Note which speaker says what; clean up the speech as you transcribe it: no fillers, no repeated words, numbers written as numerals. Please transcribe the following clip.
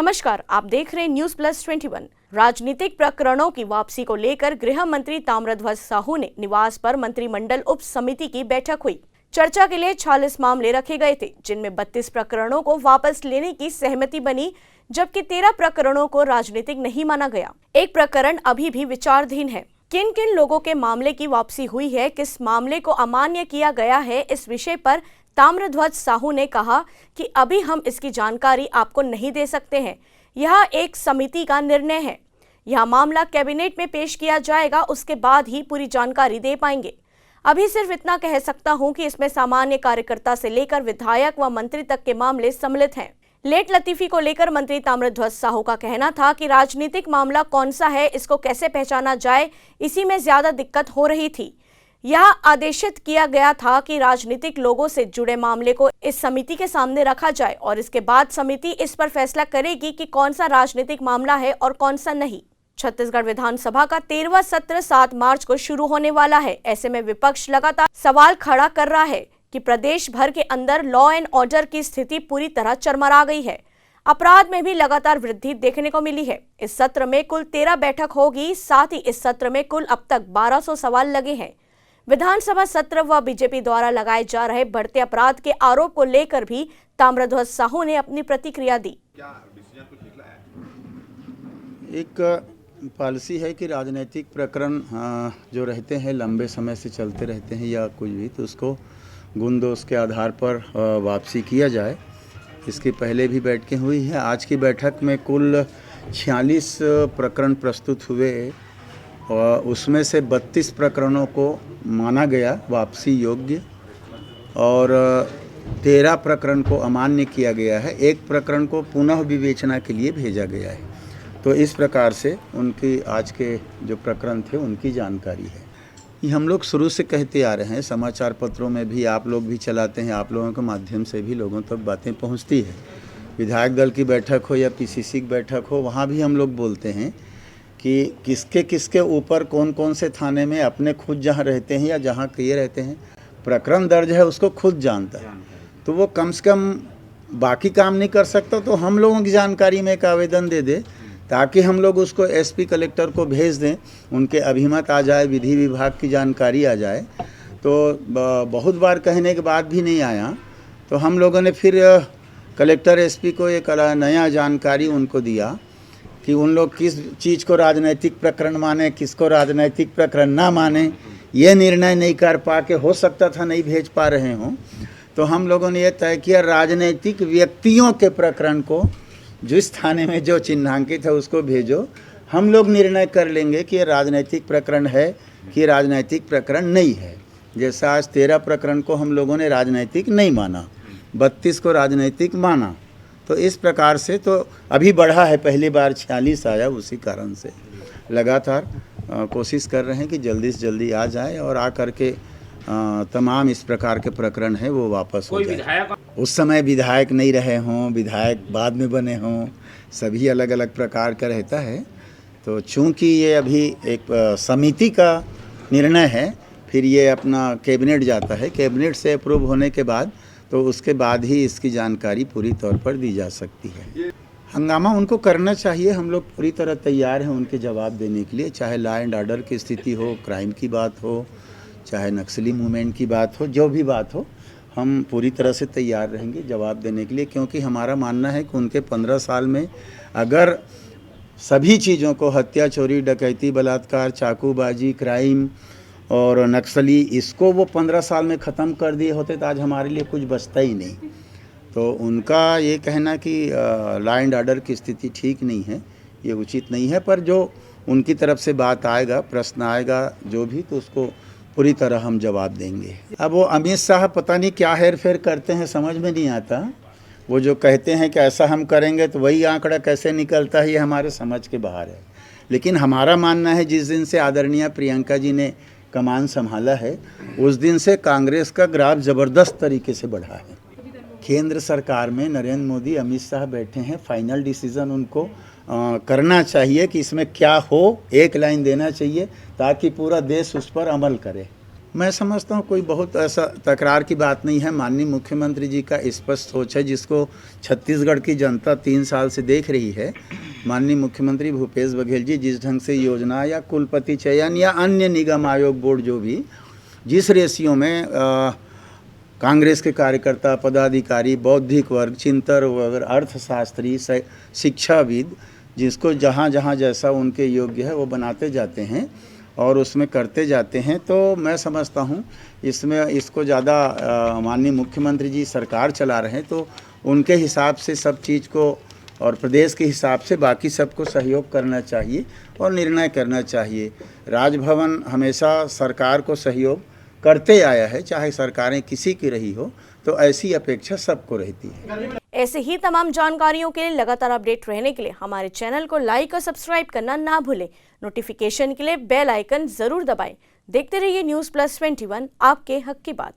Speaker 1: नमस्कार, आप देख रहे हैं न्यूज प्लस 21। राजनीतिक प्रकरणों की वापसी को लेकर गृह मंत्री ताम्रध्वज साहू ने निवास पर मंत्रिमंडल उप समिति की बैठक हुई। चर्चा के लिए 46 मामले रखे गए थे, जिनमें 32 प्रकरणों को वापस लेने की सहमति बनी, जबकि 13 प्रकरणों को राजनीतिक नहीं माना गया। एक प्रकरण अभी भी विचाराधीन है। किन किन लोगों के मामले की वापसी हुई है, किस मामले को अमान्य किया गया है, इस विषय पर ताम्रध्वज साहू ने कहा कि अभी हम इसकी जानकारी आपको नहीं दे सकते हैं। यह एक समिति का निर्णय है। यह मामला कैबिनेट में पेश किया जाएगा, उसके बाद ही पूरी जानकारी दे पाएंगे। अभी सिर्फ इतना कह सकता हूं कि इसमें सामान्य कार्यकर्ता से लेकर विधायक व मंत्री तक के मामले सम्मिलित हैं। लेट लतीफी को लेकर मंत्री ताम्रध्वज साहू का कहना था कि राजनीतिक मामला कौन सा है, इसको कैसे पहचाना जाए, इसी में ज्यादा दिक्कत हो रही थी। यह आदेशित किया गया था कि राजनीतिक लोगों से जुड़े मामले को इस समिति के सामने रखा जाए और इसके बाद समिति इस पर फैसला करेगी कि कौन सा राजनीतिक मामला है और कौन सा नहीं। छत्तीसगढ़ विधानसभा का 13वां सत्र 7 मार्च को शुरू होने वाला है। ऐसे में विपक्ष लगातार सवाल खड़ा कर रहा है कि प्रदेश भर के अंदर लॉ एंड ऑर्डर की स्थिति पूरी तरह चरमरा गई है। अपराध में भी लगातार वृद्धि देखने को मिली है। इस सत्र में कुल 13 बैठक होगी। साथ ही इस सत्र में कुल अब तक 1200 सवाल लगे हैं। विधानसभा सत्र व बीजेपी द्वारा लगाए जा रहे बढ़ते अपराध के आरोप को लेकर भी ताम्रध्वज साहू ने अपनी प्रतिक्रिया दी।
Speaker 2: एक पॉलिसी है कि राजनीतिक प्रकरण जो रहते हैं लंबे समय से चलते रहते हैं या कुछ भी, तो उसको गुण दोष के आधार पर वापसी किया जाए। इसके पहले भी बैठकें हुई हैं। आज की बैठक में कुल 46 प्रकरण प्रस्तुत हुए और उसमें से 32 प्रकरणों को माना गया वापसी योग्य और 13 प्रकरण को अमान्य किया गया है। एक प्रकरण को पुनः विवेचना के लिए भेजा गया है। तो इस प्रकार से उनकी आज के जो प्रकरण थे उनकी जानकारी है। ये हम लोग शुरू से कहते आ रहे हैं, समाचार पत्रों में भी आप लोग भी चलाते हैं, आप लोगों के माध्यम से भी लोगों तक बातें पहुंचती है। विधायक दल की बैठक हो या पीसीसी की बैठक हो, वहाँ भी हम लोग बोलते हैं कि किसके किसके ऊपर कौन कौन से थाने में अपने खुद जहाँ रहते हैं या जहाँ किए रहते हैं प्रकरण दर्ज है उसको खुद जानता है। तो वो कम से कम बाकी काम नहीं कर सकता, तो हम लोगों की जानकारी में एक आवेदन दे दे ताकि हम लोग उसको एसपी कलेक्टर को भेज दें, उनके अभिमत आ जाए, विधि विभाग की जानकारी आ जाए। तो बहुत बार कहने के बाद भी नहीं आया, तो हम लोगों ने फिर कलेक्टर एसपी को एक नया जानकारी उनको दिया कि उन लोग किस चीज़ को राजनीतिक प्रकरण माने, किसको राजनीतिक प्रकरण ना माने, ये निर्णय नहीं कर पा के हो सकता था नहीं भेज पा रहे हों। तो हम लोगों ने ये तय किया राजनीतिक व्यक्तियों के प्रकरण को जिस थाने में जो चिन्हांकित है उसको भेजो। हम लोग निर्णय कर लेंगे कि ये राजनीतिक प्रकरण है कि राजनीतिक प्रकरण नहीं है। जैसा आज 13 प्रकरण को हम लोगों ने राजनीतिक नहीं माना, 32 को राजनीतिक माना। तो इस प्रकार से तो अभी बढ़ा है, पहली बार 46 आया, उसी कारण से लगातार कोशिश कर रहे हैं कि जल्दी से जल्दी आ जाए और आ करके तमाम इस प्रकार के प्रकरण हैं वो वापस हो जाए। उस समय विधायक नहीं रहे हों, विधायक बाद में बने हों, सभी अलग अलग प्रकार का रहता है। तो चूंकि ये अभी एक समिति का निर्णय है, फिर ये अपना कैबिनेट जाता है, कैबिनेट से अप्रूव होने के बाद तो उसके बाद ही इसकी जानकारी पूरी तौर पर दी जा सकती है। हंगामा उनको करना चाहिए, हम लोग पूरी तरह तैयार हैं उनके जवाब देने के लिए, चाहे लॉ एंड ऑर्डर की स्थिति हो, क्राइम की बात हो, चाहे नक्सली मूवमेंट की बात हो, जो भी बात हो, हम पूरी तरह से तैयार रहेंगे जवाब देने के लिए। क्योंकि हमारा मानना है कि उनके 15 साल में अगर सभी चीज़ों को, हत्या, चोरी, डकैती, बलात्कार, चाकूबाजी, क्राइम और नक्सली, इसको वो 15 साल में ख़त्म कर दिए होते तो आज हमारे लिए कुछ बचता ही नहीं। तो उनका ये कहना कि लॉ एंड ऑर्डर की स्थिति ठीक नहीं है, ये उचित नहीं है। पर जो उनकी तरफ से बात आएगा, प्रश्न आएगा जो भी, तो उसको पूरी तरह हम जवाब देंगे। अब वो अमित शाह पता नहीं क्या हेर फेर करते हैं, समझ में नहीं आता। वो जो कहते हैं कि ऐसा हम करेंगे तो वही आंकड़ा कैसे निकलता है, ये हमारे समझ के बाहर है। लेकिन हमारा मानना है जिस दिन से आदरणीय प्रियंका जी ने कमान संभाला है उस दिन से कांग्रेस का ग्राफ ज़बरदस्त तरीके से बढ़ा है। केंद्र सरकार में नरेंद्र मोदी, अमित शाह बैठे हैं, फाइनल डिसीज़न उनको करना चाहिए कि इसमें क्या हो, एक लाइन देना चाहिए ताकि पूरा देश उस पर अमल करे। मैं समझता हूँ कोई बहुत ऐसा तकरार की बात नहीं है। माननीय मुख्यमंत्री जी का स्पष्ट सोच है, जिसको छत्तीसगढ़ की जनता 3 साल से देख रही है। माननीय मुख्यमंत्री भूपेश बघेल जी जिस ढंग से योजना या कुलपति चयन या अन्य निगम आयोग बोर्ड जो भी जिस रेशियो में कांग्रेस के कार्यकर्ता, पदाधिकारी, बौद्धिक वर्ग, चिंतक वर्ग, अर्थशास्त्री, शिक्षाविद, जिसको जहाँ जहाँ जैसा उनके योग्य है वो बनाते जाते हैं और उसमें करते जाते हैं, तो मैं समझता हूँ इसको ज़्यादा माननीय मुख्यमंत्री जी सरकार चला रहे हैं, तो उनके हिसाब से सब चीज़ को और प्रदेश के हिसाब से बाकी सबको सहयोग करना चाहिए और निर्णय करना चाहिए। राजभवन हमेशा सरकार को सहयोग करते आया है, चाहे सरकारें किसी की रही हो, तो ऐसी अपेक्षा सबको रहती है।
Speaker 1: ऐसे ही तमाम जानकारियों के लिए लगातार अपडेट रहने के लिए हमारे चैनल को लाइक और सब्सक्राइब करना ना भूलें। नोटिफिकेशन के लिए बेल आइकन जरूर दबाएं। देखते रहिए न्यूज़ प्लस 21, आपके हक की बात।